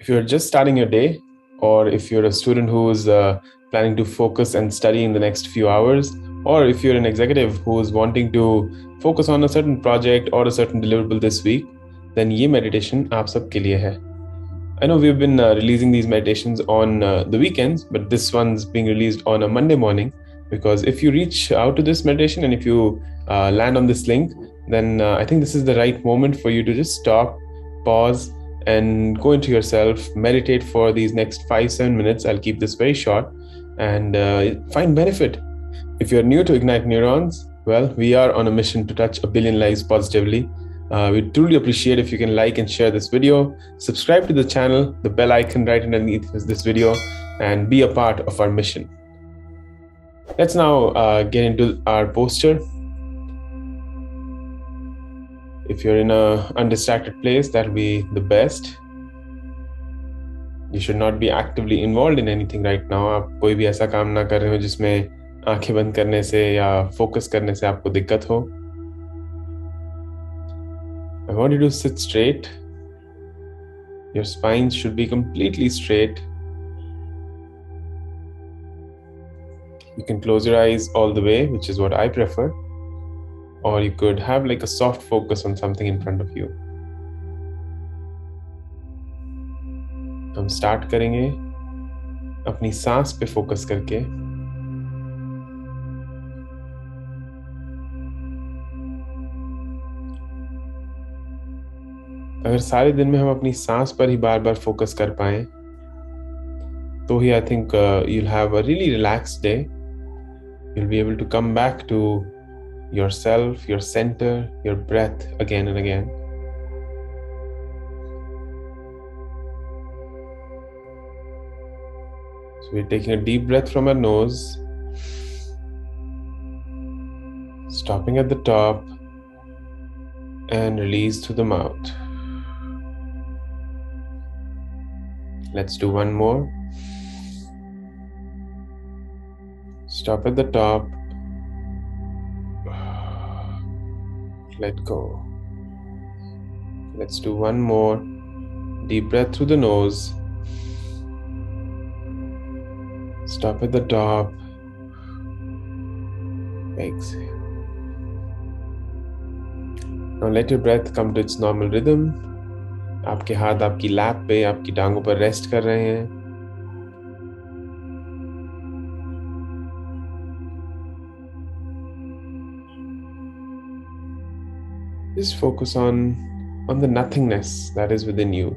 If you're just starting your day, or if you're a student who's planning to focus and study in the next few hours, or if you're an executive who's wanting to focus on a certain project or a certain deliverable this week, then ये meditation आप सबके लिए है. I know we've been releasing these meditations on the weekends, but this one's being released on a Monday morning, because if you reach out to this meditation and if you land on this link, then I think this is the right moment for you to just stop, pause, and go into yourself, meditate for these next 5-7 minutes. I'll keep this very short, and find benefit. If you're new to Ignite Neurons, well, we are on a mission to touch 1 billion lives positively. We truly appreciate if you can like and share this video, subscribe to the channel, the bell icon right underneath this video, and be a part of our mission. Let's now get into our posture. If you're in an undistracted place, that'll be the best. You should not be actively involved in anything right now. आप कोई भी ऐसा काम ना कर रहे हो जिसमें आंखें बंद करने से या फोकस करने से आपको दिक्कत हो. I want you to sit straight. Your spine should be completely straight. You can close your eyes all the way, which is what I prefer. Or you could have like a soft focus on something in front of you. हम start करेंगे अपनी सांस पे focus करके. अगर सारे दिन में हम अपनी सांस पर ही बार बार फोकस कर पाएं, तो ही I think you'll have a really relaxed day. You'll be able to come back to yourself, your center, your breath again and again. So we're taking a deep breath from our nose, stopping at the top, and release through the mouth. Let's do one more. Stop at the top. Let go. Let's do one more. Deep breath through the nose. Stop at the top. Exhale. Now let your breath come to its normal rhythm. आपके हाथ आपकी lap पे, आपकी टांगों पर rest कर रहे हैं. Just focus on the nothingness that is within you.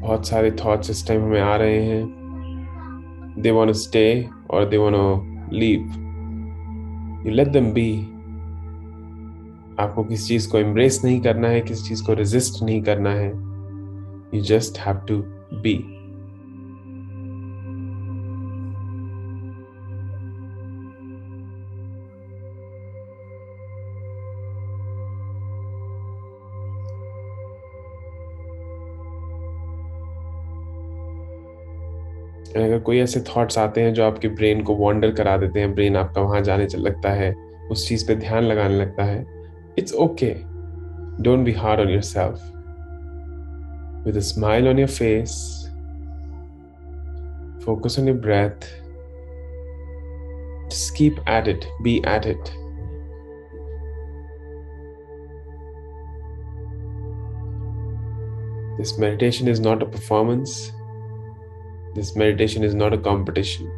बहुत सारे thoughts इस टाइम हमें आ रहे हैं. They want to stay or they want to leave. You let them be. आपको किसी चीज को embrace नहीं करना है, किसी चीज को resist नहीं करना है. You just have to be. अगर कोई ऐसे थॉट्स आते हैं जो आपके ब्रेन को वॉन्डर करा देते हैं, ब्रेन आपका वहां जाने लगता है, उस चीज पे ध्यान लगाने लगता है, it's okay. Don't be hard on yourself. With a smile on your face, focus on your breath. Just keep at it. Be at it. This meditation is not a performance. This meditation is not a competition.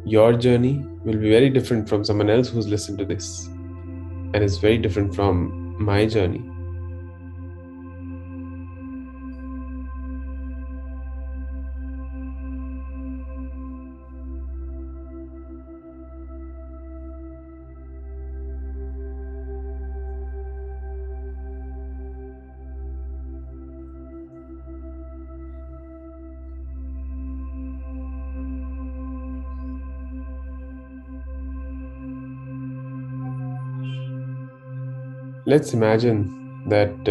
Your journey will be very different from someone else who's listened to this, and is very different from my journey. Let's imagine that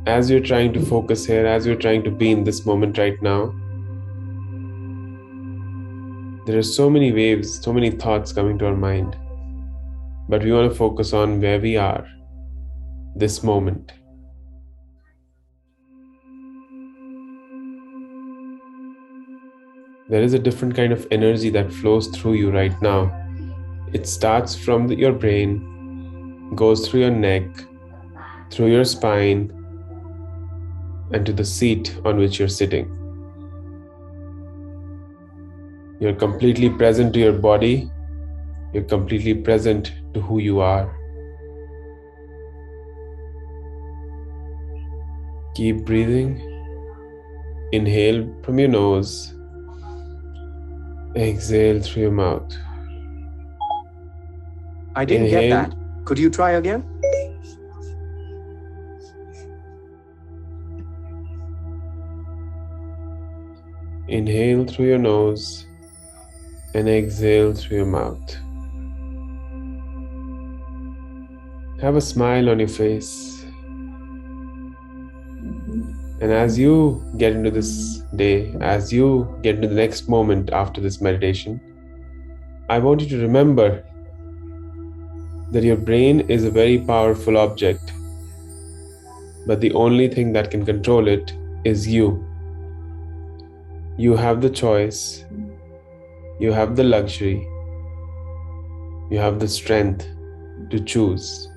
as you're trying to focus here, as you're trying to be in this moment right now, there are so many waves, so many thoughts coming to our mind, but we want to focus on where we are. this moment. There is a different kind of energy that flows through you right now. It starts from your brain, goes through your neck, through your spine, and to the seat on which you're sitting. You're completely present to your body. You're completely present to who you are. Keep breathing. Inhale from your nose. Exhale through your mouth. I didn't get that. Could you try again? Inhale through your nose and exhale through your mouth. Have a smile on your face. And as you get into this day, as you get into the next moment after this meditation, I want you to remember that your brain is a very powerful object, but the only thing that can control it is you. You have the choice, you have the luxury, you have the strength to choose.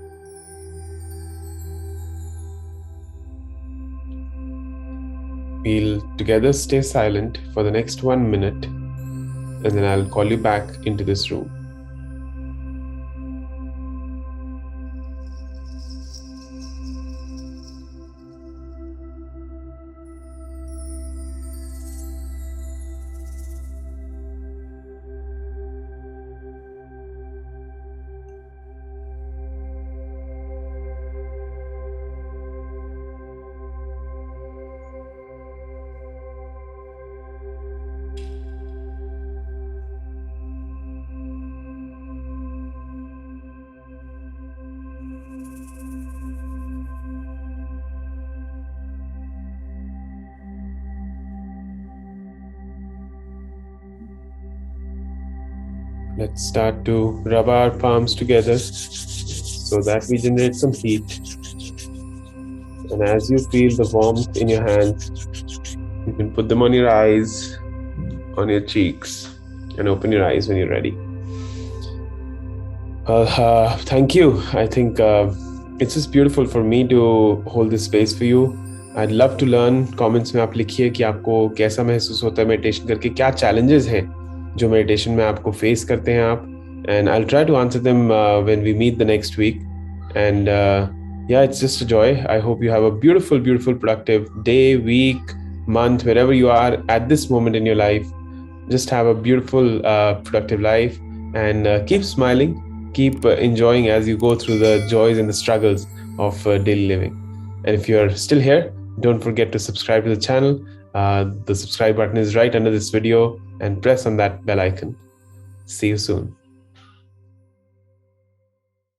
We'll together stay silent for the next 1 minute, and then I'll call you back into this room. Let's start to rub our palms together so that we generate some heat. And as you feel the warmth in your hands, you can put them on your eyes, on your cheeks, and open your eyes when you're ready. Thank you. I think it's just beautiful for me to hold this space for you. I'd love to learn. Comments में आप लिखिए कि आपको कैसा महसूस होता है meditation करके, क्या challenges हैं जो मेडिटेशन में आपको फेस करते हैं आप, and I'll try to answer them when we meet the next week. And yeah, it's just a joy. I hope you have a beautiful, beautiful, productive day, week, month, wherever you are at this moment in your life. Just have a beautiful, productive life, and keep smiling, keep enjoying as you go through the joys and the struggles of daily living. And if you're still here, don't forget to subscribe to the channel. The subscribe button is right under this video, and press on that bell icon. See you soon.